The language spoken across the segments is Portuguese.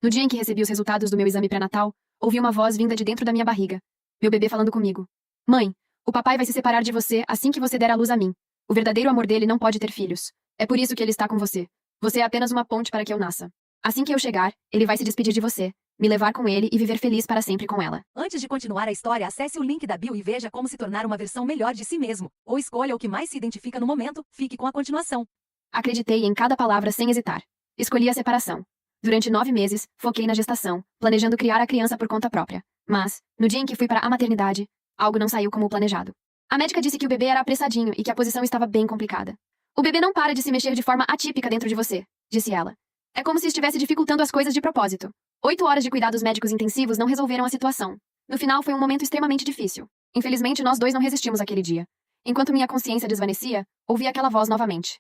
No dia em que recebi os resultados do meu exame pré-natal, ouvi uma voz vinda de dentro da minha barriga. Meu bebê falando comigo. Mãe, o papai vai se separar de você assim que você der à luz a mim. O verdadeiro amor dele não pode ter filhos. É por isso que ele está com você. Você é apenas uma ponte para que eu nasça. Assim que eu chegar, ele vai se despedir de você, me levar com ele e viver feliz para sempre com ela. Antes de continuar a história, acesse o link da bio e veja como se tornar uma versão melhor de si mesmo. Ou escolha o que mais se identifica no momento, fique com a continuação. Acreditei em cada palavra sem hesitar. Escolhi a separação. Durante 9 meses, foquei na gestação, planejando criar a criança por conta própria. Mas, no dia em que fui para a maternidade, algo não saiu como planejado. A médica disse que o bebê era apressadinho e que a posição estava bem complicada. O bebê não para de se mexer de forma atípica dentro de você, disse ela. É como se estivesse dificultando as coisas de propósito. 8 horas de cuidados médicos intensivos não resolveram a situação. No final, foi um momento extremamente difícil. Infelizmente, nós dois não resistimos aquele dia. Enquanto minha consciência desvanecia, ouvi aquela voz novamente.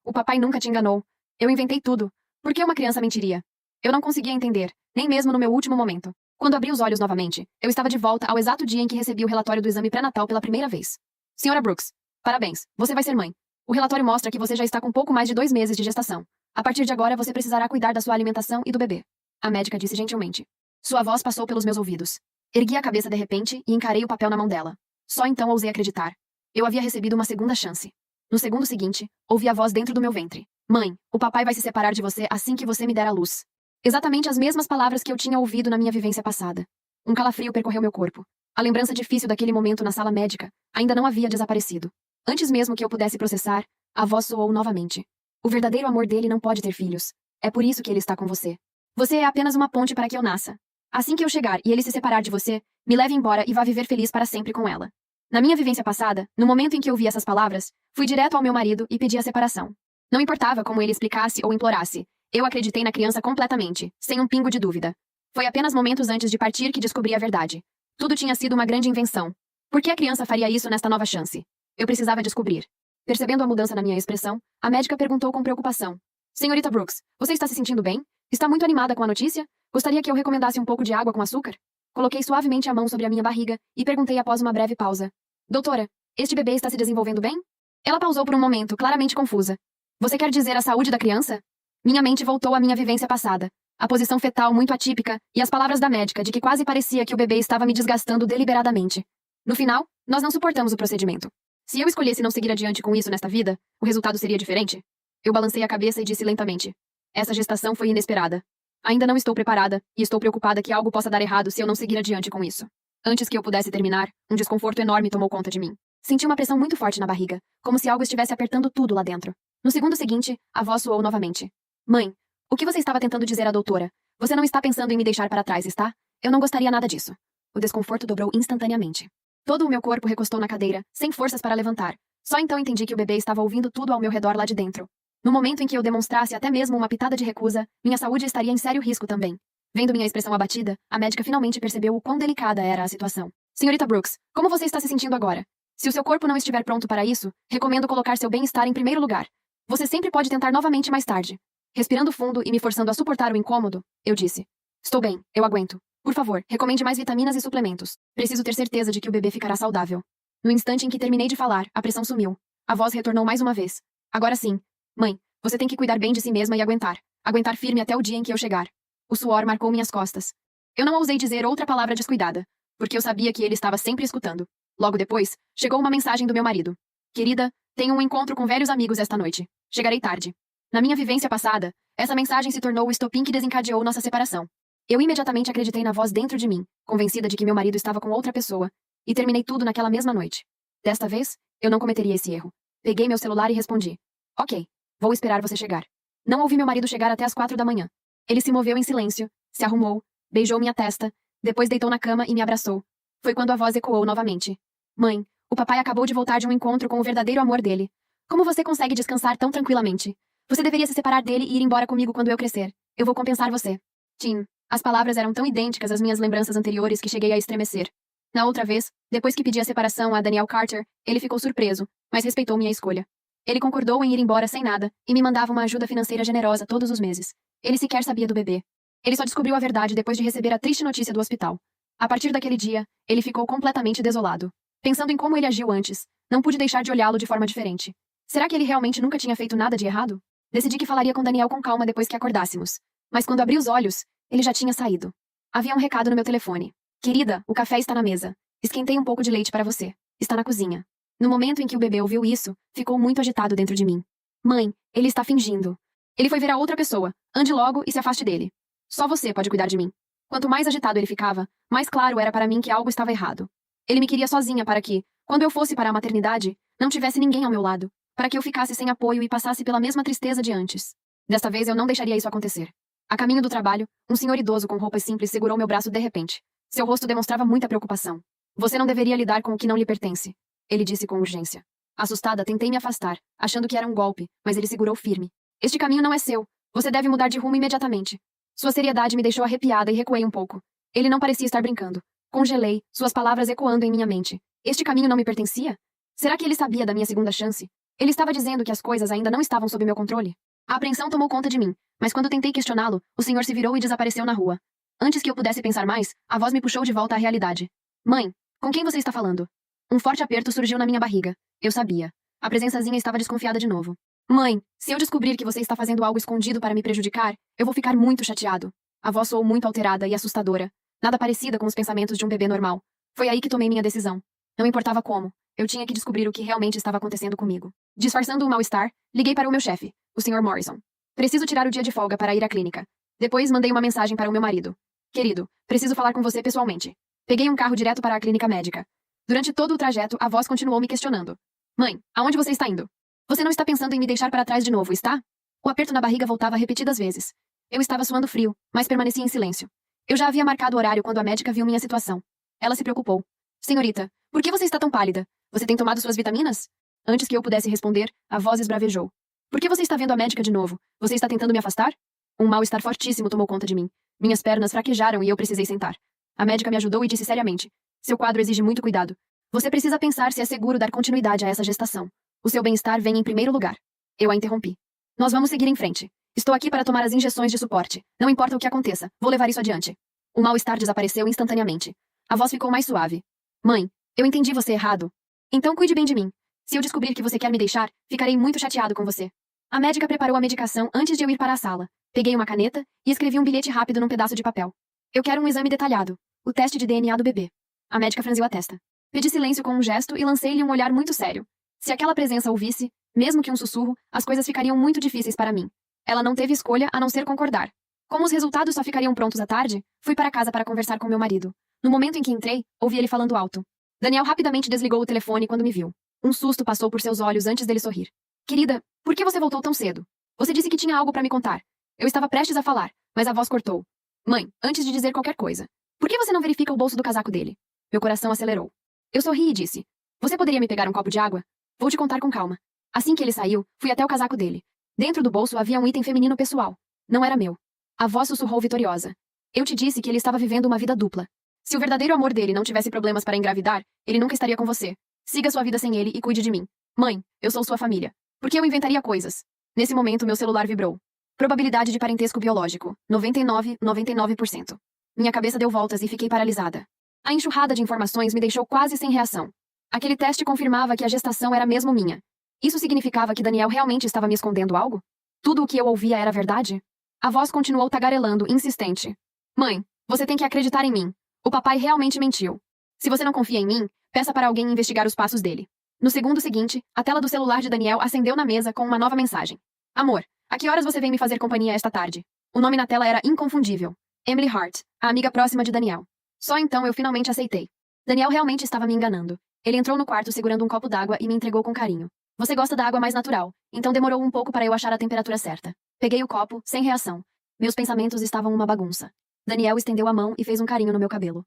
O papai nunca te enganou. Eu inventei tudo. Por que uma criança mentiria? Eu não conseguia entender, nem mesmo no meu último momento. Quando abri os olhos novamente, eu estava de volta ao exato dia em que recebi o relatório do exame pré-natal pela primeira vez. Senhora Brooks, parabéns, você vai ser mãe. O relatório mostra que você já está com pouco mais de 2 meses de gestação. A partir de agora, você precisará cuidar da sua alimentação e do bebê. A médica disse gentilmente. Sua voz passou pelos meus ouvidos. Ergui a cabeça de repente e encarei o papel na mão dela. Só então ousei acreditar. Eu havia recebido uma segunda chance. No segundo seguinte, ouvi a voz dentro do meu ventre. Mãe, o papai vai se separar de você assim que você me der à luz. Exatamente as mesmas palavras que eu tinha ouvido na minha vivência passada. Um calafrio percorreu meu corpo. A lembrança difícil daquele momento na sala médica ainda não havia desaparecido. Antes mesmo que eu pudesse processar, a voz soou novamente. O verdadeiro amor dele não pode ter filhos. É por isso que ele está com você. Você é apenas uma ponte para que eu nasça. Assim que eu chegar e ele se separar de você, me leve embora e vá viver feliz para sempre com ela. Na minha vivência passada, no momento em que ouvi essas palavras, fui direto ao meu marido e pedi a separação. Não importava como ele explicasse ou implorasse, eu acreditei na criança completamente, sem um pingo de dúvida. Foi apenas momentos antes de partir que descobri a verdade. Tudo tinha sido uma grande invenção. Por que a criança faria isso nesta nova chance? Eu precisava descobrir. Percebendo a mudança na minha expressão, a médica perguntou com preocupação. Senhorita Brooks, você está se sentindo bem? Está muito animada com a notícia? Gostaria que eu recomendasse um pouco de água com açúcar? Coloquei suavemente a mão sobre a minha barriga e perguntei após uma breve pausa. Doutora, este bebê está se desenvolvendo bem? Ela pausou por um momento, claramente confusa. Você quer dizer a saúde da criança? Minha mente voltou à minha vivência passada. A posição fetal muito atípica e as palavras da médica de que quase parecia que o bebê estava me desgastando deliberadamente. No final, nós não suportamos o procedimento. Se eu escolhesse não seguir adiante com isso nesta vida, o resultado seria diferente? Eu balancei a cabeça e disse lentamente. Essa gestação foi inesperada. Ainda não estou preparada, e estou preocupada que algo possa dar errado se eu não seguir adiante com isso. Antes que eu pudesse terminar, um desconforto enorme tomou conta de mim. Senti uma pressão muito forte na barriga, como se algo estivesse apertando tudo lá dentro. No segundo seguinte, a voz soou novamente. Mãe, o que você estava tentando dizer à doutora? Você não está pensando em me deixar para trás, está? Eu não gostaria nada disso. O desconforto dobrou instantaneamente. Todo o meu corpo recostou na cadeira, sem forças para levantar. Só então entendi que o bebê estava ouvindo tudo ao meu redor lá de dentro. No momento em que eu demonstrasse até mesmo uma pitada de recusa, minha saúde estaria em sério risco também. Vendo minha expressão abatida, a médica finalmente percebeu o quão delicada era a situação. Senhorita Brooks, como você está se sentindo agora? Se o seu corpo não estiver pronto para isso, recomendo colocar seu bem-estar em primeiro lugar. Você sempre pode tentar novamente mais tarde. Respirando fundo e me forçando a suportar o incômodo, eu disse. Estou bem, eu aguento. Por favor, recomende mais vitaminas e suplementos. Preciso ter certeza de que o bebê ficará saudável. No instante em que terminei de falar, a pressão sumiu. A voz retornou mais uma vez. Agora sim. Mãe, você tem que cuidar bem de si mesma e aguentar. Aguentar firme até o dia em que eu chegar. O suor marcou minhas costas. Eu não ousei dizer outra palavra descuidada, porque eu sabia que ele estava sempre escutando. Logo depois, chegou uma mensagem do meu marido. Querida, tenho um encontro com velhos amigos esta noite. Chegarei tarde. Na minha vivência passada, essa mensagem se tornou o estopim que desencadeou nossa separação. Eu imediatamente acreditei na voz dentro de mim, convencida de que meu marido estava com outra pessoa, e terminei tudo naquela mesma noite. Desta vez, eu não cometeria esse erro. Peguei meu celular e respondi. Ok, vou esperar você chegar. Não ouvi meu marido chegar até as 4 da manhã. Ele se moveu em silêncio, se arrumou, beijou minha testa, depois deitou na cama e me abraçou. Foi quando a voz ecoou novamente. Mãe, o papai acabou de voltar de um encontro com o verdadeiro amor dele. Como você consegue descansar tão tranquilamente? Você deveria se separar dele e ir embora comigo quando eu crescer. Eu vou compensar você. Tim. As palavras eram tão idênticas às minhas lembranças anteriores que cheguei a estremecer. Na outra vez, depois que pedi a separação a Daniel Carter, ele ficou surpreso, mas respeitou minha escolha. Ele concordou em ir embora sem nada e me mandava uma ajuda financeira generosa todos os meses. Ele sequer sabia do bebê. Ele só descobriu a verdade depois de receber a triste notícia do hospital. A partir daquele dia, ele ficou completamente desolado. Pensando em como ele agiu antes, não pude deixar de olhá-lo de forma diferente. Será que ele realmente nunca tinha feito nada de errado? Decidi que falaria com Daniel com calma depois que acordássemos. Mas quando abri os olhos, ele já tinha saído. Havia um recado no meu telefone. Querida, o café está na mesa. Esquentei um pouco de leite para você. Está na cozinha. No momento em que o bebê ouviu isso, ficou muito agitado dentro de mim. Mãe, ele está fingindo. Ele foi ver a outra pessoa. Ande logo e se afaste dele. Só você pode cuidar de mim. Quanto mais agitado ele ficava, mais claro era para mim que algo estava errado. Ele me queria sozinha para que, quando eu fosse para a maternidade, não tivesse ninguém ao meu lado, para que eu ficasse sem apoio e passasse pela mesma tristeza de antes. Desta vez eu não deixaria isso acontecer. A caminho do trabalho, um senhor idoso com roupas simples segurou meu braço de repente. Seu rosto demonstrava muita preocupação. Você não deveria lidar com o que não lhe pertence, ele disse com urgência. Assustada, tentei me afastar, achando que era um golpe, mas ele segurou firme. Este caminho não é seu. Você deve mudar de rumo imediatamente. Sua seriedade me deixou arrepiada e recuei um pouco. Ele não parecia estar brincando. Congelei, suas palavras ecoando em minha mente. Este caminho não me pertencia? Será que ele sabia da minha segunda chance? Ele estava dizendo que as coisas ainda não estavam sob meu controle? A apreensão tomou conta de mim, mas quando tentei questioná-lo, o senhor se virou e desapareceu na rua. Antes que eu pudesse pensar mais, a voz me puxou de volta à realidade. Mãe, com quem você está falando? Um forte aperto surgiu na minha barriga. Eu sabia. A presençazinha estava desconfiada de novo. Mãe, se eu descobrir que você está fazendo algo escondido para me prejudicar, eu vou ficar muito chateado. A voz soou muito alterada e assustadora. Nada parecida com os pensamentos de um bebê normal. Foi aí que tomei minha decisão. Não importava como. Eu tinha que descobrir o que realmente estava acontecendo comigo. Disfarçando o mal-estar, liguei para o meu chefe, o Sr. Morrison. Preciso tirar o dia de folga para ir à clínica. Depois mandei uma mensagem para o meu marido. Querido, preciso falar com você pessoalmente. Peguei um carro direto para a clínica médica. Durante todo o trajeto, a voz continuou me questionando. Mãe, aonde você está indo? Você não está pensando em me deixar para trás de novo, está? O aperto na barriga voltava repetidas vezes. Eu estava suando frio, mas permanecia em silêncio. Eu já havia marcado o horário quando a médica viu minha situação. Ela se preocupou. Senhorita, por que você está tão pálida? Você tem tomado suas vitaminas? Antes que eu pudesse responder, a voz esbravejou. Por que você está vendo a médica de novo? Você está tentando me afastar? Um mal-estar fortíssimo tomou conta de mim. Minhas pernas fraquejaram e eu precisei sentar. A médica me ajudou e disse seriamente. Seu quadro exige muito cuidado. Você precisa pensar se é seguro dar continuidade a essa gestação. O seu bem-estar vem em primeiro lugar. Eu a interrompi. Nós vamos seguir em frente. Estou aqui para tomar as injeções de suporte. Não importa o que aconteça, vou levar isso adiante. O mal-estar desapareceu instantaneamente. A voz ficou mais suave. Mãe, eu entendi você errado. Então cuide bem de mim. Se eu descobrir que você quer me deixar, ficarei muito chateado com você. A médica preparou a medicação antes de eu ir para a sala. Peguei uma caneta e escrevi um bilhete rápido num pedaço de papel. Eu quero um exame detalhado. O teste de DNA do bebê. A médica franziu a testa. Pedi silêncio com um gesto e lancei-lhe um olhar muito sério. Se aquela presença ouvisse, mesmo que um sussurro, as coisas ficariam muito difíceis para mim. Ela não teve escolha a não ser concordar. Como os resultados só ficariam prontos à tarde, fui para casa para conversar com meu marido. No momento em que entrei, ouvi ele falando alto. Daniel rapidamente desligou o telefone quando me viu. Um susto passou por seus olhos antes dele sorrir. Querida, por que você voltou tão cedo? Você disse que tinha algo para me contar. Eu estava prestes a falar, mas a voz cortou. Mãe, antes de dizer qualquer coisa, por que você não verifica o bolso do casaco dele? Meu coração acelerou. Eu sorri e disse. Você poderia me pegar um copo de água? Vou te contar com calma. Assim que ele saiu, fui até o casaco dele. Dentro do bolso havia um item feminino pessoal. Não era meu. A voz sussurrou vitoriosa. Eu te disse que ele estava vivendo uma vida dupla. Se o verdadeiro amor dele não tivesse problemas para engravidar, ele nunca estaria com você. Siga sua vida sem ele e cuide de mim. Mãe, eu sou sua família. Por que eu inventaria coisas? Nesse momento, meu celular vibrou. Probabilidade de parentesco biológico: 99,99%. Minha cabeça deu voltas e fiquei paralisada. A enxurrada de informações me deixou quase sem reação. Aquele teste confirmava que a gestação era mesmo minha. Isso significava que Daniel realmente estava me escondendo algo? Tudo o que eu ouvia era verdade? A voz continuou tagarelando, insistente. Mãe, você tem que acreditar em mim. O papai realmente mentiu. Se você não confia em mim, peça para alguém investigar os passos dele. No segundo seguinte, a tela do celular de Daniel acendeu na mesa com uma nova mensagem. Amor, a que horas você vem me fazer companhia esta tarde? O nome na tela era inconfundível. Emily Hart, a amiga próxima de Daniel. Só então eu finalmente aceitei. Daniel realmente estava me enganando. Ele entrou no quarto segurando um copo d'água e me entregou com carinho. Você gosta da água mais natural, então demorou um pouco para eu achar a temperatura certa. Peguei o copo, sem reação. Meus pensamentos estavam uma bagunça. Daniel estendeu a mão e fez um carinho no meu cabelo.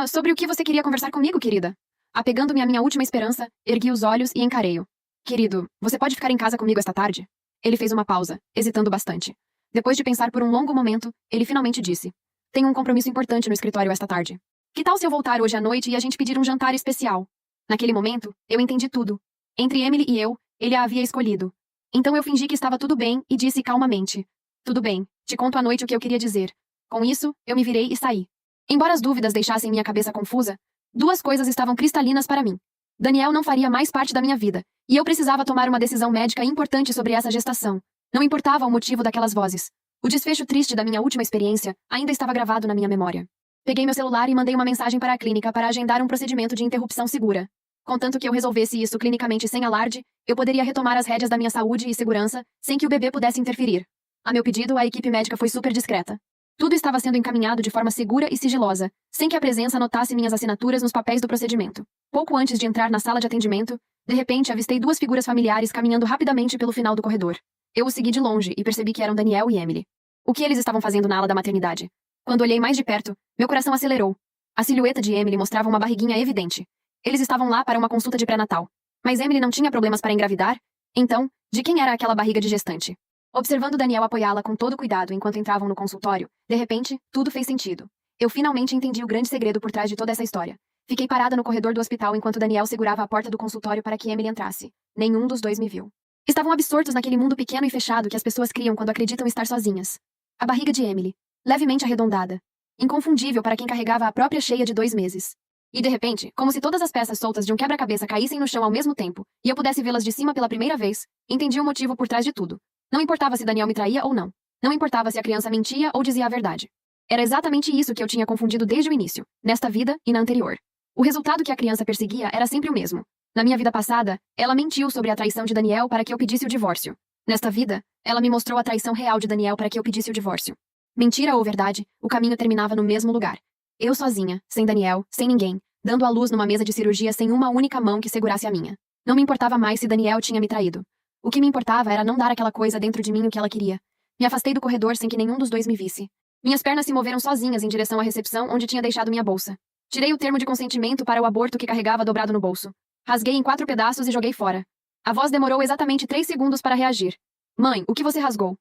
Sobre o que você queria conversar comigo, querida? Apegando-me à minha última esperança, ergui os olhos e encarei-o. Querido, você pode ficar em casa comigo esta tarde? Ele fez uma pausa, hesitando bastante. Depois de pensar por um longo momento, ele finalmente disse. Tenho um compromisso importante no escritório esta tarde. Que tal se eu voltar hoje à noite e a gente pedir um jantar especial? Naquele momento, eu entendi tudo. Entre Emily e eu, ele a havia escolhido. Então eu fingi que estava tudo bem e disse calmamente. Tudo bem, te conto à noite o que eu queria dizer. Com isso, eu me virei e saí. Embora as dúvidas deixassem minha cabeça confusa, duas coisas estavam cristalinas para mim. Daniel não faria mais parte da minha vida, e eu precisava tomar uma decisão médica importante sobre essa gestação. Não importava o motivo daquelas vozes. O desfecho triste da minha última experiência ainda estava gravado na minha memória. Peguei meu celular e mandei uma mensagem para a clínica para agendar um procedimento de interrupção segura. Contanto que eu resolvesse isso clinicamente sem alarde, eu poderia retomar as rédeas da minha saúde e segurança sem que o bebê pudesse interferir. A meu pedido, a equipe médica foi super discreta. Tudo estava sendo encaminhado de forma segura e sigilosa, sem que a presença notasse minhas assinaturas nos papéis do procedimento. Pouco antes de entrar na sala de atendimento, de repente avistei duas figuras familiares caminhando rapidamente pelo final do corredor. Eu os segui de longe e percebi que eram Daniel e Emily. O que eles estavam fazendo na ala da maternidade? Quando olhei mais de perto, meu coração acelerou. A silhueta de Emily mostrava uma barriguinha evidente. Eles estavam lá para uma consulta de pré-natal. Mas Emily não tinha problemas para engravidar? Então, de quem era aquela barriga de gestante? Observando Daniel apoiá-la com todo cuidado enquanto entravam no consultório, de repente, tudo fez sentido. Eu finalmente entendi o grande segredo por trás de toda essa história. Fiquei parada no corredor do hospital enquanto Daniel segurava a porta do consultório para que Emily entrasse. Nenhum dos dois me viu. Estavam absortos naquele mundo pequeno e fechado que as pessoas criam quando acreditam estar sozinhas. A barriga de Emily, levemente arredondada. Inconfundível para quem carregava a própria cheia de 2 meses. E de repente, como se todas as peças soltas de um quebra-cabeça caíssem no chão ao mesmo tempo, e eu pudesse vê-las de cima pela primeira vez, entendi o motivo por trás de tudo. Não importava se Daniel me traía ou não. Não importava se a criança mentia ou dizia a verdade. Era exatamente isso que eu tinha confundido desde o início, nesta vida e na anterior. O resultado que a criança perseguia era sempre o mesmo. Na minha vida passada, ela mentiu sobre a traição de Daniel para que eu pedisse o divórcio. Nesta vida, ela me mostrou a traição real de Daniel para que eu pedisse o divórcio. Mentira ou verdade, o caminho terminava no mesmo lugar. Eu sozinha, sem Daniel, sem ninguém, dando à luz numa mesa de cirurgia sem uma única mão que segurasse a minha. Não me importava mais se Daniel tinha me traído. O que me importava era não dar àquela coisa dentro de mim o que ela queria. Me afastei do corredor sem que nenhum dos dois me visse. Minhas pernas se moveram sozinhas em direção à recepção onde tinha deixado minha bolsa. Tirei o termo de consentimento para o aborto que carregava dobrado no bolso. Rasguei em 4 pedaços e joguei fora. A voz demorou exatamente 3 segundos para reagir. Mãe, o que você rasgou?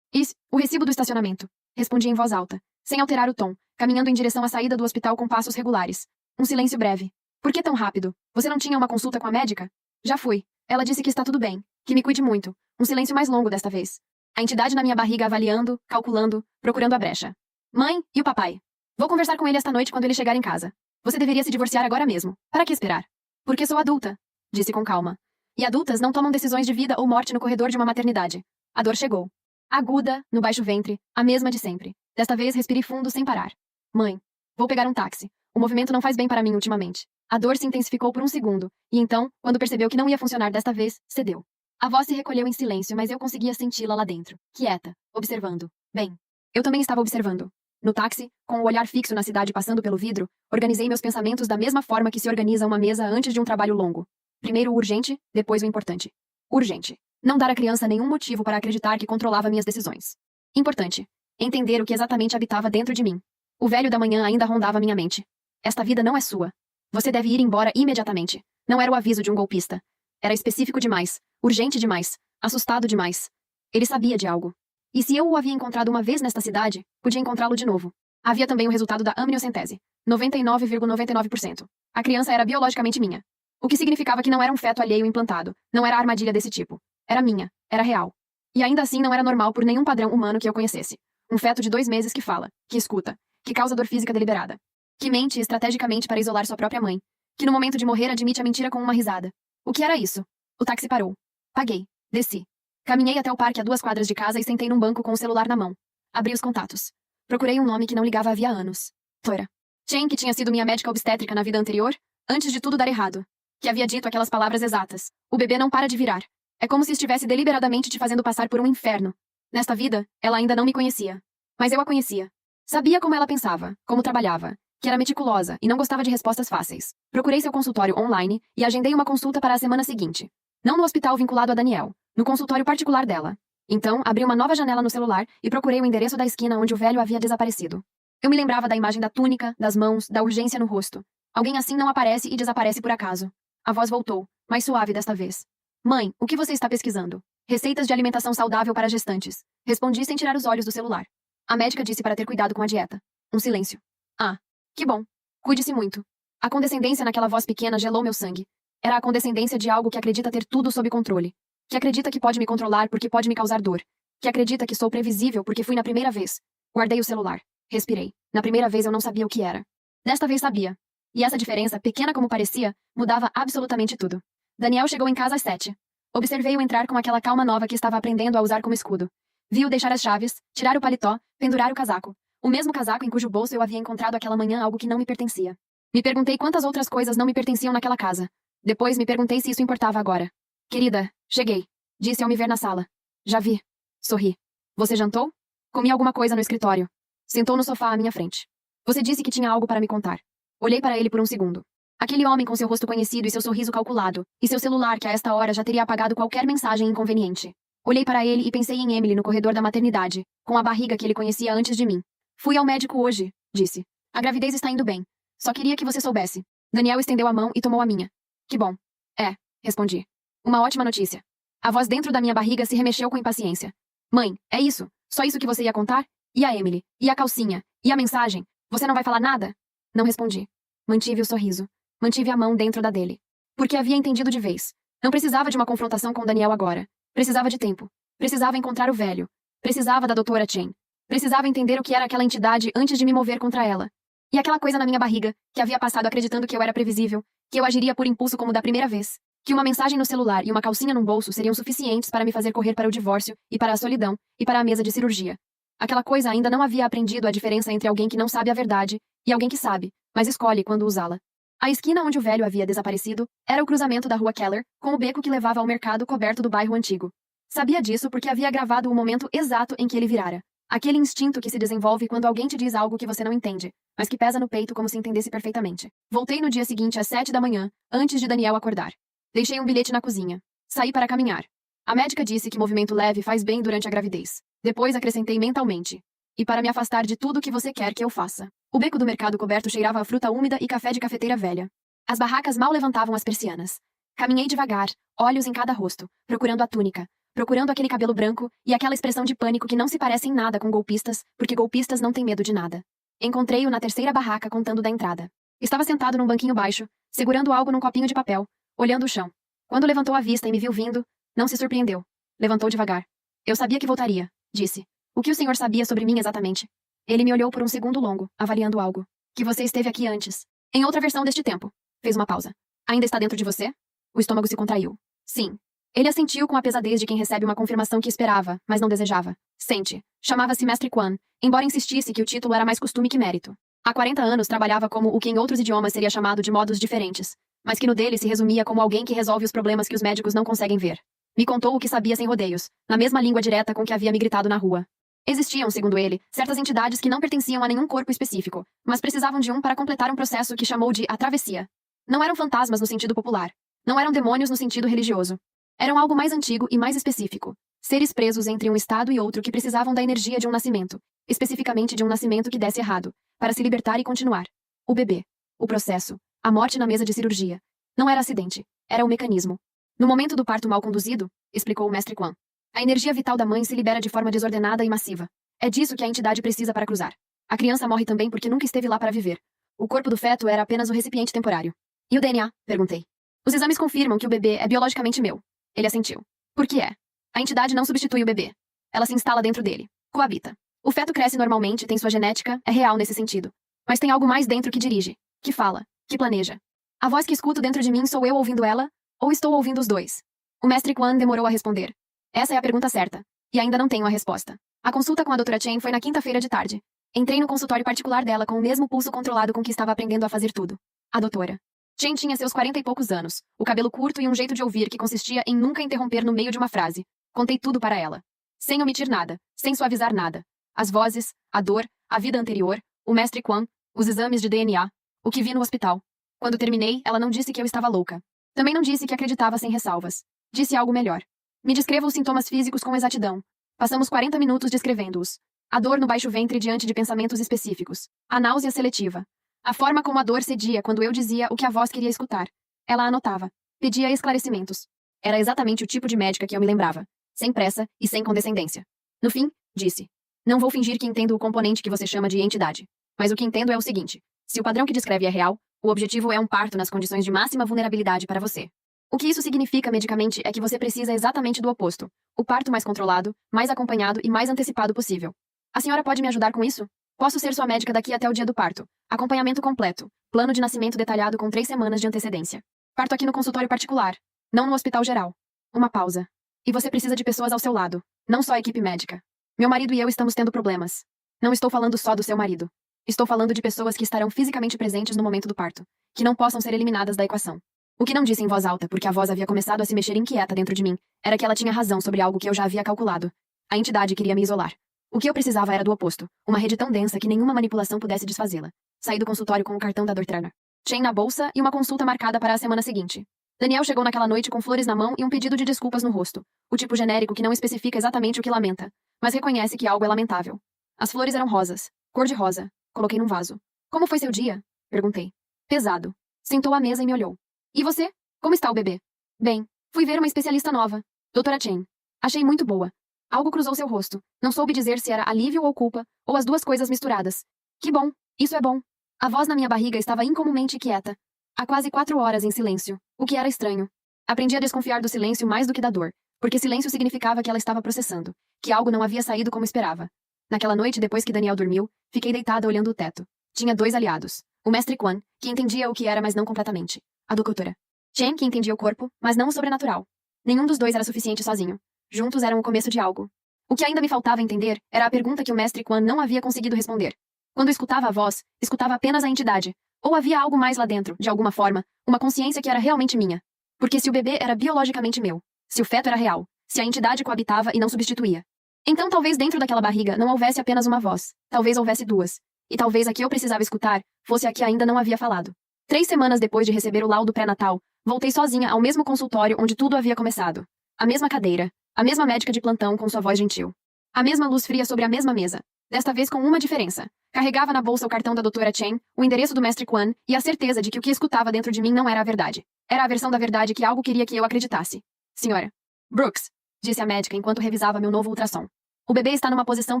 O recibo do estacionamento. Respondi em voz alta, sem alterar o tom, caminhando em direção à saída do hospital com passos regulares. Um silêncio breve. Por que tão rápido? Você não tinha uma consulta com a médica? Já fui. Ela disse que está tudo bem. Que me cuide muito. Um silêncio mais longo desta vez. A entidade na minha barriga avaliando, calculando, procurando a brecha. Mãe, e o papai? Vou conversar com ele esta noite quando ele chegar em casa. Você deveria se divorciar agora mesmo. Para que esperar? Porque sou adulta, disse com calma. E adultas não tomam decisões de vida ou morte no corredor de uma maternidade. A dor chegou. Aguda, no baixo ventre, a mesma de sempre. Desta vez respirei fundo sem parar. Mãe, vou pegar um táxi. O movimento não faz bem para mim ultimamente. A dor se intensificou por um segundo, e então, quando percebeu que não ia funcionar desta vez, cedeu. A voz se recolheu em silêncio, mas eu conseguia senti-la lá dentro, quieta, observando. Bem, eu também estava observando. No táxi, com o olhar fixo na cidade passando pelo vidro, organizei meus pensamentos da mesma forma que se organiza uma mesa antes de um trabalho longo. Primeiro o urgente, depois o importante. Urgente. Não dar à criança nenhum motivo para acreditar que controlava minhas decisões. Importante. Entender o que exatamente habitava dentro de mim. O velho da manhã ainda rondava minha mente. Esta vida não é sua. Você deve ir embora imediatamente. Não era o aviso de um golpista. Era específico demais, urgente demais, assustado demais. Ele sabia de algo. E se eu o havia encontrado uma vez nesta cidade, podia encontrá-lo de novo. Havia também o resultado da amniocentese. 99,99%. A criança era biologicamente minha. O que significava que não era um feto alheio implantado, não era armadilha desse tipo. Era minha, era real. E ainda assim não era normal por nenhum padrão humano que eu conhecesse. Um feto de 2 meses que fala, que escuta, que causa dor física deliberada. Que mente estrategicamente para isolar sua própria mãe. Que no momento de morrer admite a mentira com uma risada. O que era isso? O táxi parou. Paguei. Desci. Caminhei até o parque a 2 quadras de casa e sentei num banco com o celular na mão. Abri os contatos. Procurei um nome que não ligava havia anos. Tora. Chen, que tinha sido minha médica obstétrica na vida anterior, antes de tudo dar errado. Que havia dito aquelas palavras exatas. O bebê não para de virar. É como se estivesse deliberadamente te fazendo passar por um inferno. Nesta vida, ela ainda não me conhecia. Mas eu a conhecia. Sabia como ela pensava, como trabalhava, que era meticulosa e não gostava de respostas fáceis. Procurei seu consultório online e agendei uma consulta para a semana seguinte. Não no hospital vinculado a Daniel, no consultório particular dela. Então, abri uma nova janela no celular e procurei o endereço da esquina onde o velho havia desaparecido. Eu me lembrava da imagem da túnica, das mãos, da urgência no rosto. Alguém assim não aparece e desaparece por acaso. A voz voltou, mais suave desta vez. Mãe, o que você está pesquisando? Receitas de alimentação saudável para gestantes. Respondi sem tirar os olhos do celular. A médica disse para ter cuidado com a dieta. Um silêncio. Ah, que bom. Cuide-se muito. A condescendência naquela voz pequena gelou meu sangue. Era a condescendência de algo que acredita ter tudo sob controle. Que acredita que pode me controlar porque pode me causar dor. Que acredita que sou previsível porque fui na primeira vez. Guardei o celular. Respirei. Na primeira vez eu não sabia o que era. Desta vez sabia. E essa diferença, pequena como parecia, mudava absolutamente tudo. Daniel chegou em casa às 7. Observei-o entrar com aquela calma nova que estava aprendendo a usar como escudo. Vi-o deixar as chaves, tirar o paletó, pendurar o casaco. O mesmo casaco em cujo bolso eu havia encontrado aquela manhã algo que não me pertencia. Me perguntei quantas outras coisas não me pertenciam naquela casa. Depois me perguntei se isso importava agora. Querida, cheguei. Disse ao me ver na sala. Já vi. Sorri. Você jantou? Comi alguma coisa no escritório. Sentou no sofá à minha frente. Você disse que tinha algo para me contar. Olhei para ele por um segundo. Aquele homem com seu rosto conhecido e seu sorriso calculado, e seu celular que a esta hora já teria apagado qualquer mensagem inconveniente. Olhei para ele e pensei em Emily no corredor da maternidade, com a barriga que ele conhecia antes de mim. Fui ao médico hoje, disse. A gravidez está indo bem. Só queria que você soubesse. Daniel estendeu a mão e tomou a minha. Que bom. É, respondi. Uma ótima notícia. A voz dentro da minha barriga se remexeu com impaciência. Mãe, é isso? Só isso que você ia contar? E a Emily? E a calcinha? E a mensagem? Você não vai falar nada? Não respondi. Mantive o sorriso. Mantive a mão dentro da dele. Porque havia entendido de vez. Não precisava de uma confrontação com Daniel agora. Precisava de tempo. Precisava encontrar o velho. Precisava da doutora Chen. Precisava entender o que era aquela entidade antes de me mover contra ela. E aquela coisa na minha barriga, que havia passado acreditando que eu era previsível, que eu agiria por impulso como da primeira vez, que uma mensagem no celular e uma calcinha num bolso seriam suficientes para me fazer correr para o divórcio, e para a solidão, e para a mesa de cirurgia. Aquela coisa ainda não havia aprendido a diferença entre alguém que não sabe a verdade e alguém que sabe, mas escolhe quando usá-la. A esquina onde o velho havia desaparecido era o cruzamento da rua Keller com o beco que levava ao mercado coberto do bairro antigo. Sabia disso porque havia gravado o momento exato em que ele virara. Aquele instinto que se desenvolve quando alguém te diz algo que você não entende, mas que pesa no peito como se entendesse perfeitamente. Voltei no dia seguinte às 7 da manhã, antes de Daniel acordar. Deixei um bilhete na cozinha. Saí para caminhar. A médica disse que movimento leve faz bem durante a gravidez. Depois acrescentei mentalmente. E para me afastar de tudo o que você quer que eu faça. O beco do mercado coberto cheirava a fruta úmida e café de cafeteira velha. As barracas mal levantavam as persianas. Caminhei devagar, olhos em cada rosto, procurando a túnica, procurando aquele cabelo branco e aquela expressão de pânico que não se parece em nada com golpistas, porque golpistas não têm medo de nada. Encontrei-o na terceira barraca contando da entrada. Estava sentado num banquinho baixo, segurando algo num copinho de papel, olhando o chão. Quando levantou a vista e me viu vindo, não se surpreendeu. Levantou devagar. Eu sabia que voltaria, disse. O que o senhor sabia sobre mim exatamente? Ele me olhou por um segundo longo, avaliando algo. Que você esteve aqui antes. Em outra versão deste tempo. Fez uma pausa. Ainda está dentro de você? O estômago se contraiu. Sim. Ele assentiu com a pesadez de quem recebe uma confirmação que esperava, mas não desejava. Sente. Chamava-se Mestre Quan, embora insistisse que o título era mais costume que mérito. Há 40 anos trabalhava como o que em outros idiomas seria chamado de modos diferentes, mas que no dele se resumia como alguém que resolve os problemas que os médicos não conseguem ver. Me contou o que sabia sem rodeios, na mesma língua direta com que havia me gritado na rua. Existiam, segundo ele, certas entidades que não pertenciam a nenhum corpo específico, mas precisavam de um para completar um processo que chamou de a travessia. Não eram fantasmas no sentido popular. Não eram demônios no sentido religioso. Eram algo mais antigo e mais específico. Seres presos entre um estado e outro que precisavam da energia de um nascimento, especificamente de um nascimento que desse errado, para se libertar e continuar. O bebê. O processo. A morte na mesa de cirurgia. Não era acidente. Era o mecanismo. No momento do parto mal conduzido, explicou o mestre Quan, a energia vital da mãe se libera de forma desordenada e massiva. É disso que a entidade precisa para cruzar. A criança morre também porque nunca esteve lá para viver. O corpo do feto era apenas o recipiente temporário. E o DNA? Perguntei. Os exames confirmam que o bebê é biologicamente meu. Ele assentiu. Por que é? A entidade não substitui o bebê. Ela se instala dentro dele. Coabita. O feto cresce normalmente, tem sua genética, é real nesse sentido. Mas tem algo mais dentro que dirige, que fala, que planeja. A voz que escuto dentro de mim sou eu ouvindo ela, ou estou ouvindo os dois? O mestre Quan demorou a responder. Essa é a pergunta certa. E ainda não tenho a resposta. A consulta com a doutora Chen foi na quinta-feira de tarde. Entrei no consultório particular dela com o mesmo pulso controlado com que estava aprendendo a fazer tudo. A doutora Chen tinha seus 40 e poucos anos, o cabelo curto e um jeito de ouvir que consistia em nunca interromper no meio de uma frase. Contei tudo para ela. Sem omitir nada, sem suavizar nada. As vozes, a dor, a vida anterior, o mestre Quan, os exames de DNA, o que vi no hospital. Quando terminei, ela não disse que eu estava louca. Também não disse que acreditava sem ressalvas. Disse algo melhor. Me descreva os sintomas físicos com exatidão. Passamos 40 minutos descrevendo-os. A dor no baixo ventre diante de pensamentos específicos. A náusea seletiva. A forma como a dor cedia quando eu dizia o que a voz queria escutar. Ela anotava. Pedia esclarecimentos. Era exatamente o tipo de médica que eu me lembrava. Sem pressa e sem condescendência. No fim, disse. Não vou fingir que entendo o componente que você chama de entidade. Mas o que entendo é o seguinte. Se o padrão que descreve é real, o objetivo é um parto nas condições de máxima vulnerabilidade para você. O que isso significa medicamente é que você precisa exatamente do oposto. O parto mais controlado, mais acompanhado e mais antecipado possível. A senhora pode me ajudar com isso? Posso ser sua médica daqui até o dia do parto. Acompanhamento completo. Plano de nascimento detalhado com 3 semanas de antecedência. Parto aqui no consultório particular. Não no hospital geral. Uma pausa. E você precisa de pessoas ao seu lado. Não só a equipe médica. Meu marido e eu estamos tendo problemas. Não estou falando só do seu marido. Estou falando de pessoas que estarão fisicamente presentes no momento do parto, que não possam ser eliminadas da equação. O que não disse em voz alta, porque a voz havia começado a se mexer inquieta dentro de mim, era que ela tinha razão sobre algo que eu já havia calculado. A entidade queria me isolar. O que eu precisava era do oposto, uma rede tão densa que nenhuma manipulação pudesse desfazê-la. Saí do consultório com o cartão da Dr. Turner, chain na bolsa e uma consulta marcada para a semana seguinte. Daniel chegou naquela noite com flores na mão e um pedido de desculpas no rosto, o tipo genérico que não especifica exatamente o que lamenta, mas reconhece que algo é lamentável. As flores eram rosas, cor de rosa. Coloquei num vaso. Como foi seu dia? Perguntei. Pesado. Sentou à mesa e me olhou. E você? Como está o bebê? Bem, fui ver uma especialista nova, Doutora Chen. Achei muito boa. Algo cruzou seu rosto. Não soube dizer se era alívio ou culpa, ou as duas coisas misturadas. Que bom, isso é bom. A voz na minha barriga estava incomumente quieta. Há quase 4 horas em silêncio, o que era estranho. Aprendi a desconfiar do silêncio mais do que da dor, porque silêncio significava que ela estava processando, que algo não havia saído como esperava. Naquela noite, depois que Daniel dormiu, fiquei deitada olhando o teto. Tinha 2 aliados. O mestre Quan, que entendia o que era, mas não completamente. A doutora Chen, que entendia o corpo, mas não o sobrenatural. Nenhum dos dois era suficiente sozinho. Juntos eram o começo de algo. O que ainda me faltava entender era a pergunta que o mestre Quan não havia conseguido responder. Quando escutava a voz, escutava apenas a entidade. Ou havia algo mais lá dentro, de alguma forma, uma consciência que era realmente minha. Porque se o bebê era biologicamente meu, se o feto era real, se a entidade coabitava e não substituía, então talvez dentro daquela barriga não houvesse apenas uma voz, talvez houvesse 2. E talvez a que eu precisava escutar fosse a que ainda não havia falado. 3 semanas depois de receber o laudo pré-natal, voltei sozinha ao mesmo consultório onde tudo havia começado. A mesma cadeira, a mesma médica de plantão com sua voz gentil. A mesma luz fria sobre a mesma mesa. Desta vez com uma diferença. Carregava na bolsa o cartão da doutora Chen, o endereço do mestre Quan e a certeza de que o que escutava dentro de mim não era a verdade. Era a versão da verdade que algo queria que eu acreditasse. Senhora Brooks, disse a médica enquanto revisava meu novo ultrassom. O bebê está numa posição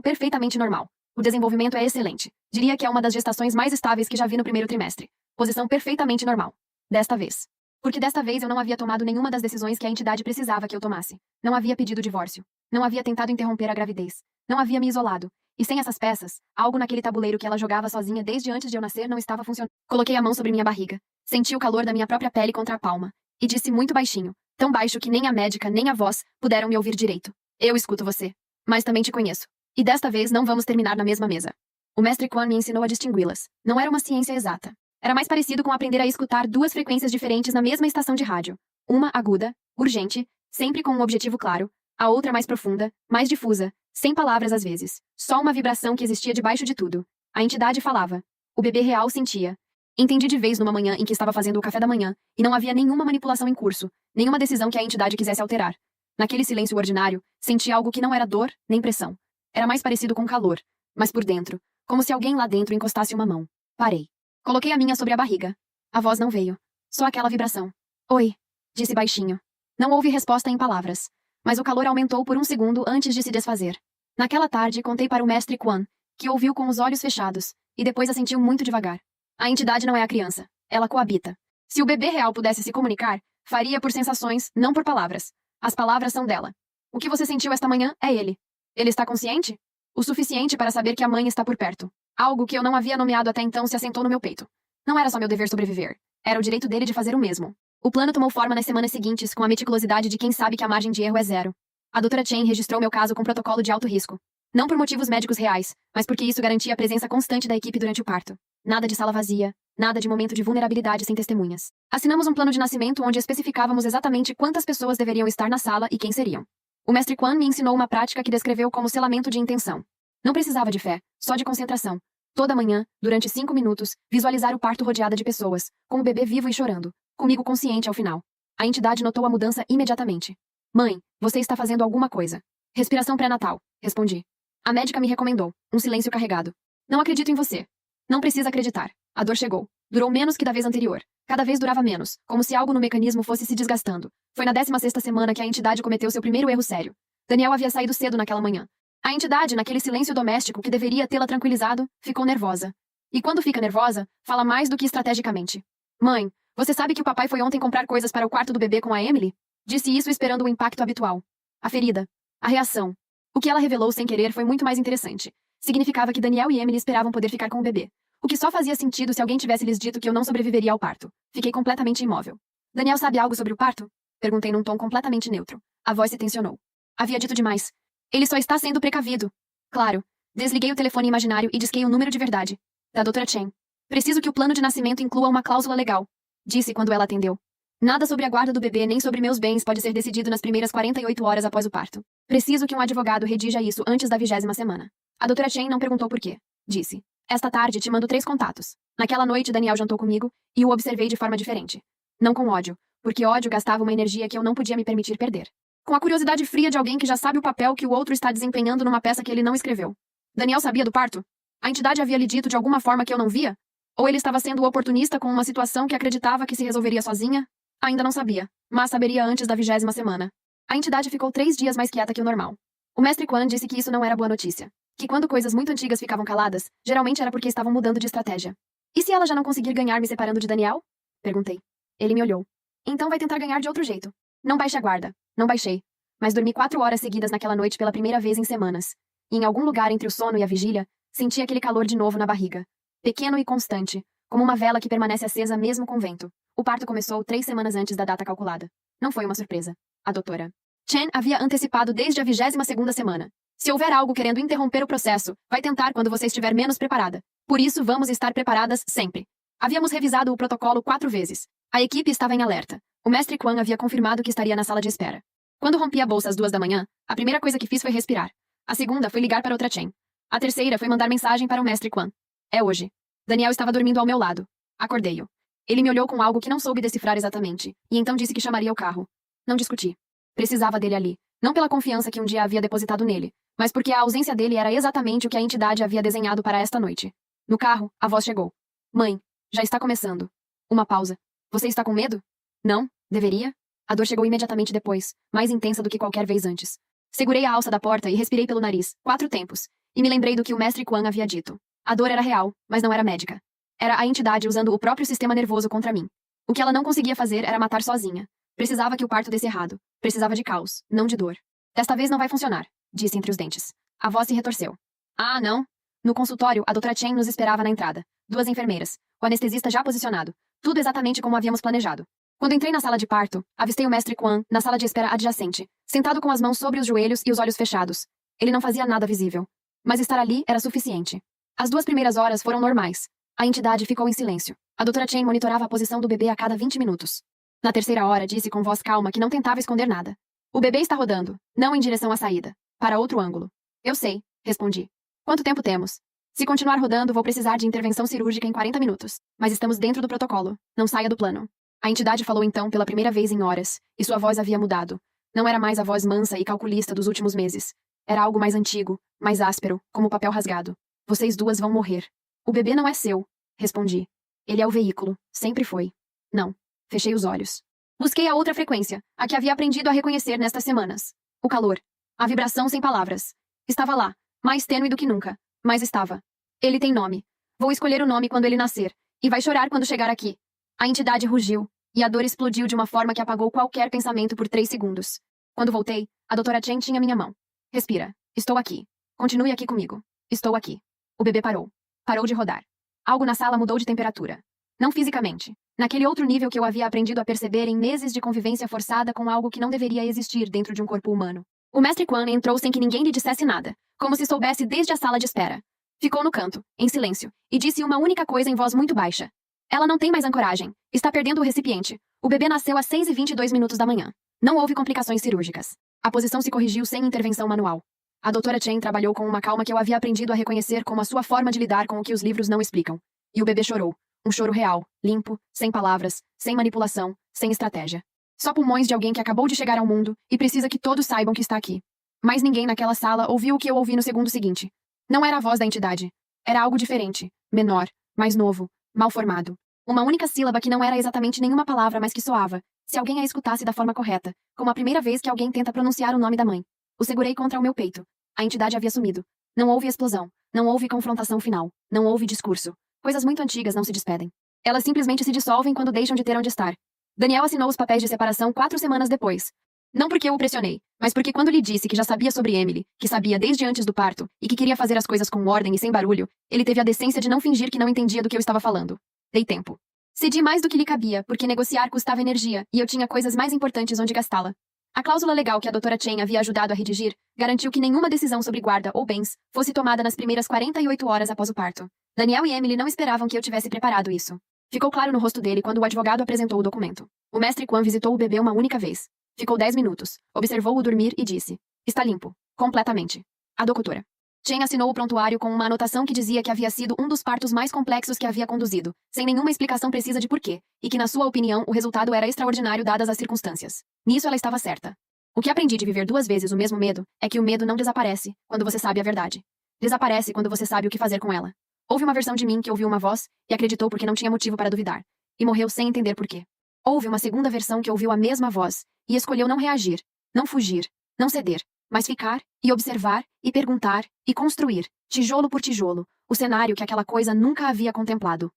perfeitamente normal. O desenvolvimento é excelente. Diria que é uma das gestações mais estáveis que já vi no primeiro trimestre. Posição perfeitamente normal. Desta vez. Porque desta vez eu não havia tomado nenhuma das decisões que a entidade precisava que eu tomasse. Não havia pedido divórcio. Não havia tentado interromper a gravidez. Não havia me isolado. E sem essas peças, algo naquele tabuleiro que ela jogava sozinha desde antes de eu nascer não estava funcionando. Coloquei a mão sobre minha barriga. Senti o calor da minha própria pele contra a palma. E disse muito baixinho. Tão baixo que nem a médica nem a voz puderam me ouvir direito. Eu escuto você. Mas também te conheço. E desta vez não vamos terminar na mesma mesa. O mestre Quan me ensinou a distingui-las. Não era uma ciência exata. Era mais parecido com aprender a escutar 2 frequências diferentes na mesma estação de rádio. Uma aguda, urgente, sempre com um objetivo claro. A outra mais profunda, mais difusa, sem palavras às vezes. Só uma vibração que existia debaixo de tudo. A entidade falava. O bebê real sentia. Entendi de vez numa manhã em que estava fazendo o café da manhã, e não havia nenhuma manipulação em curso, nenhuma decisão que a entidade quisesse alterar. Naquele silêncio ordinário, senti algo que não era dor, nem pressão. Era mais parecido com calor, mas por dentro, como se alguém lá dentro encostasse uma mão. Parei. Coloquei a minha sobre a barriga. A voz não veio. Só aquela vibração. Oi, disse baixinho. Não houve resposta em palavras, mas o calor aumentou por um segundo antes de se desfazer. Naquela tarde, contei para o mestre Quan, que ouviu com os olhos fechados, e depois assentiu muito devagar. A entidade não é a criança. Ela coabita. Se o bebê real pudesse se comunicar, faria por sensações, não por palavras. As palavras são dela. O que você sentiu esta manhã é ele. Ele está consciente? O suficiente para saber que a mãe está por perto. Algo que eu não havia nomeado até então se assentou no meu peito. Não era só meu dever sobreviver. Era o direito dele de fazer o mesmo. O plano tomou forma nas semanas seguintes com a meticulosidade de quem sabe que a margem de erro é 0. A doutora Chen registrou meu caso com protocolo de alto risco. Não por motivos médicos reais, mas porque isso garantia a presença constante da equipe durante o parto. Nada de sala vazia, nada de momento de vulnerabilidade sem testemunhas. Assinamos um plano de nascimento onde especificávamos exatamente quantas pessoas deveriam estar na sala e quem seriam. O mestre Quan me ensinou uma prática que descreveu como selamento de intenção. Não precisava de fé, só de concentração. Toda manhã, durante 5 minutos, visualizar o parto rodeada de pessoas, com o bebê vivo e chorando, comigo consciente ao final. A entidade notou a mudança imediatamente. Mãe, você está fazendo alguma coisa. Respiração pré-natal, respondi. A médica me recomendou, um silêncio carregado. Não acredito em você. Não precisa acreditar. A dor chegou. Durou menos que da vez anterior. Cada vez durava menos, como se algo no mecanismo fosse se desgastando. Foi na 16ª semana que a entidade cometeu seu primeiro erro sério. Daniel havia saído cedo naquela manhã. A entidade, naquele silêncio doméstico que deveria tê-la tranquilizado, ficou nervosa. E quando fica nervosa, fala mais do que estrategicamente. Mãe, você sabe que o papai foi ontem comprar coisas para o quarto do bebê com a Emily? Disse isso esperando o impacto habitual. A ferida. A reação. O que ela revelou sem querer foi muito mais interessante. Significava que Daniel e Emily esperavam poder ficar com o bebê. O que só fazia sentido se alguém tivesse lhes dito que eu não sobreviveria ao parto. Fiquei completamente imóvel. Daniel sabe algo sobre o parto? Perguntei num tom completamente neutro. A voz se tensionou. Havia dito demais. Ele só está sendo precavido. Claro. Desliguei o telefone imaginário e disquei o número de verdade. Da doutora Chen. Preciso que o plano de nascimento inclua uma cláusula legal. Disse quando ela atendeu. Nada sobre a guarda do bebê nem sobre meus bens pode ser decidido nas primeiras 48 horas após o parto. Preciso que um advogado redija isso antes da 20ª semana. A doutora Chen não perguntou por quê. Disse. Esta tarde te mando 3 contatos. Naquela noite Daniel jantou comigo e o observei de forma diferente. Não com ódio, porque ódio gastava uma energia que eu não podia me permitir perder. Com a curiosidade fria de alguém que já sabe o papel que o outro está desempenhando numa peça que ele não escreveu. Daniel sabia do parto? A entidade havia lhe dito de alguma forma que eu não via? Ou ele estava sendo oportunista com uma situação que acreditava que se resolveria sozinha? Ainda não sabia, mas saberia antes da 20ª semana. A entidade ficou 3 dias mais quieta que o normal. O mestre Quan disse que isso não era boa notícia. Que quando coisas muito antigas ficavam caladas, geralmente era porque estavam mudando de estratégia. E se ela já não conseguir ganhar me separando de Daniel? Perguntei. Ele me olhou. Então vai tentar ganhar de outro jeito. Não baixe a guarda. Não baixei. Mas dormi 4 horas seguidas naquela noite pela primeira vez em semanas. E em algum lugar entre o sono e a vigília, senti aquele calor de novo na barriga. Pequeno e constante, como uma vela que permanece acesa mesmo com vento. O parto começou 3 semanas antes da data calculada. Não foi uma surpresa. A doutora Chen havia antecipado desde a 22ª semana. Se houver algo querendo interromper o processo, vai tentar quando você estiver menos preparada. Por isso vamos estar preparadas sempre. Havíamos revisado o protocolo 4 vezes. A equipe estava em alerta. O mestre Quan havia confirmado que estaria na sala de espera. Quando rompi a bolsa às 2 da manhã, a primeira coisa que fiz foi respirar. A segunda foi ligar para outra Chen. A terceira foi mandar mensagem para o mestre Quan. É hoje. Daniel estava dormindo ao meu lado. Acordei-o. Ele me olhou com algo que não soube decifrar exatamente, e então disse que chamaria o carro. Não discuti. Precisava dele ali, não pela confiança que um dia havia depositado nele, mas porque a ausência dele era exatamente o que a entidade havia desenhado para esta noite. No carro, a voz chegou. Mãe, já está começando. Uma pausa. Você está com medo? Não? Deveria? A dor chegou imediatamente depois, mais intensa do que qualquer vez antes. Segurei a alça da porta e respirei pelo nariz, 4 tempos, e me lembrei do que o mestre Quan havia dito. A dor era real, mas não era médica. Era a entidade usando o próprio sistema nervoso contra mim. O que ela não conseguia fazer era matar sozinha. Precisava que o parto desse errado. Precisava de caos, não de dor. Desta vez não vai funcionar, disse entre os dentes. A voz se retorceu. Ah, não? No consultório, a doutora Chen nos esperava na entrada. 2 enfermeiras. O anestesista já posicionado. Tudo exatamente como havíamos planejado. Quando entrei na sala de parto, avistei o mestre Quan, na sala de espera adjacente, sentado com as mãos sobre os joelhos e os olhos fechados. Ele não fazia nada visível. Mas estar ali era suficiente. As 2 primeiras horas foram normais. A entidade ficou em silêncio. A doutora Chen monitorava a posição do bebê a cada 20 minutos. Na terceira hora, disse com voz calma que não tentava esconder nada. O bebê está rodando, não em direção à saída. Para outro ângulo. Eu sei, respondi. Quanto tempo temos? Se continuar rodando, vou precisar de intervenção cirúrgica em 40 minutos. Mas estamos dentro do protocolo. Não saia do plano. A entidade falou então pela primeira vez em horas, e sua voz havia mudado. Não era mais a voz mansa e calculista dos últimos meses. Era algo mais antigo, mais áspero, como papel rasgado. Vocês 2 vão morrer. O bebê não é seu, respondi. Ele é o veículo, sempre foi. Não. Fechei os olhos. Busquei a outra frequência, a que havia aprendido a reconhecer nestas semanas. O calor. A vibração sem palavras. Estava lá, mais tênue do que nunca, mas estava. Ele tem nome. Vou escolher o nome quando ele nascer, e vai chorar quando chegar aqui. A entidade rugiu, e a dor explodiu de uma forma que apagou qualquer pensamento por 3 segundos. Quando voltei, a doutora Chen tinha minha mão. Respira. Estou aqui. Continue aqui comigo. Estou aqui. O bebê parou. Parou de rodar. Algo na sala mudou de temperatura. Não fisicamente. Naquele outro nível que eu havia aprendido a perceber em meses de convivência forçada com algo que não deveria existir dentro de um corpo humano. O mestre Quan entrou sem que ninguém lhe dissesse nada, como se soubesse desde a sala de espera. Ficou no canto, em silêncio, e disse uma única coisa em voz muito baixa. Ela não tem mais ancoragem. Está perdendo o recipiente. O bebê nasceu às 6h22 da manhã. Não houve complicações cirúrgicas. A posição se corrigiu sem intervenção manual. A doutora Chen trabalhou com uma calma que eu havia aprendido a reconhecer como a sua forma de lidar com o que os livros não explicam. E o bebê chorou. Um choro real, limpo, sem palavras, sem manipulação, sem estratégia. Só pulmões de alguém que acabou de chegar ao mundo e precisa que todos saibam que está aqui. Mas ninguém naquela sala ouviu o que eu ouvi no segundo seguinte. Não era a voz da entidade. Era algo diferente, menor, mais novo, mal formado. Uma única sílaba que não era exatamente nenhuma palavra, mas que soava, se alguém a escutasse da forma correta, como a primeira vez que alguém tenta pronunciar o nome da mãe. O segurei contra o meu peito. A entidade havia sumido. Não houve explosão. Não houve confrontação final. Não houve discurso. Coisas muito antigas não se despedem. Elas simplesmente se dissolvem quando deixam de ter onde estar. Daniel assinou os papéis de separação 4 semanas depois. Não porque eu o pressionei, mas porque quando lhe disse que já sabia sobre Emily, que sabia desde antes do parto, e que queria fazer as coisas com ordem e sem barulho, ele teve a decência de não fingir que não entendia do que eu estava falando. Dei tempo. Cedi mais do que lhe cabia, porque negociar custava energia, e eu tinha coisas mais importantes onde gastá-la. A cláusula legal que a doutora Chen havia ajudado a redigir garantiu que nenhuma decisão sobre guarda ou bens fosse tomada nas primeiras 48 horas após o parto. Daniel e Emily não esperavam que eu tivesse preparado isso. Ficou claro no rosto dele quando o advogado apresentou o documento. O mestre Quan visitou o bebê uma única vez. Ficou 10 minutos, observou-o dormir e disse: está limpo. Completamente. A doutora Chen assinou o prontuário com uma anotação que dizia que havia sido um dos partos mais complexos que havia conduzido, sem nenhuma explicação precisa de porquê, e que na sua opinião o resultado era extraordinário dadas as circunstâncias. Nisso ela estava certa. O que aprendi de viver 2 vezes o mesmo medo é que o medo não desaparece quando você sabe a verdade. Desaparece quando você sabe o que fazer com ela. Houve uma versão de mim que ouviu uma voz e acreditou porque não tinha motivo para duvidar, e morreu sem entender porquê. Houve uma segunda versão que ouviu a mesma voz e escolheu não reagir, não fugir, não ceder, mas ficar e observar e perguntar e construir, tijolo por tijolo, o cenário que aquela coisa nunca havia contemplado.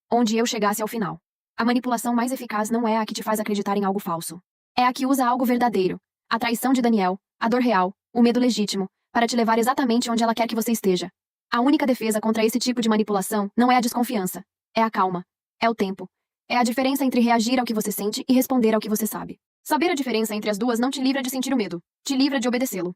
Onde eu chegasse ao final. A manipulação mais eficaz não é a que te faz acreditar em algo falso. É a que usa algo verdadeiro, a traição de Daniel, a dor real, o medo legítimo, para te levar exatamente onde ela quer que você esteja. A única defesa contra esse tipo de manipulação não é a desconfiança, é a calma, é o tempo. É a diferença entre reagir ao que você sente e responder ao que você sabe. Saber a diferença entre as duas não te livra de sentir o medo, te livra de obedecê-lo.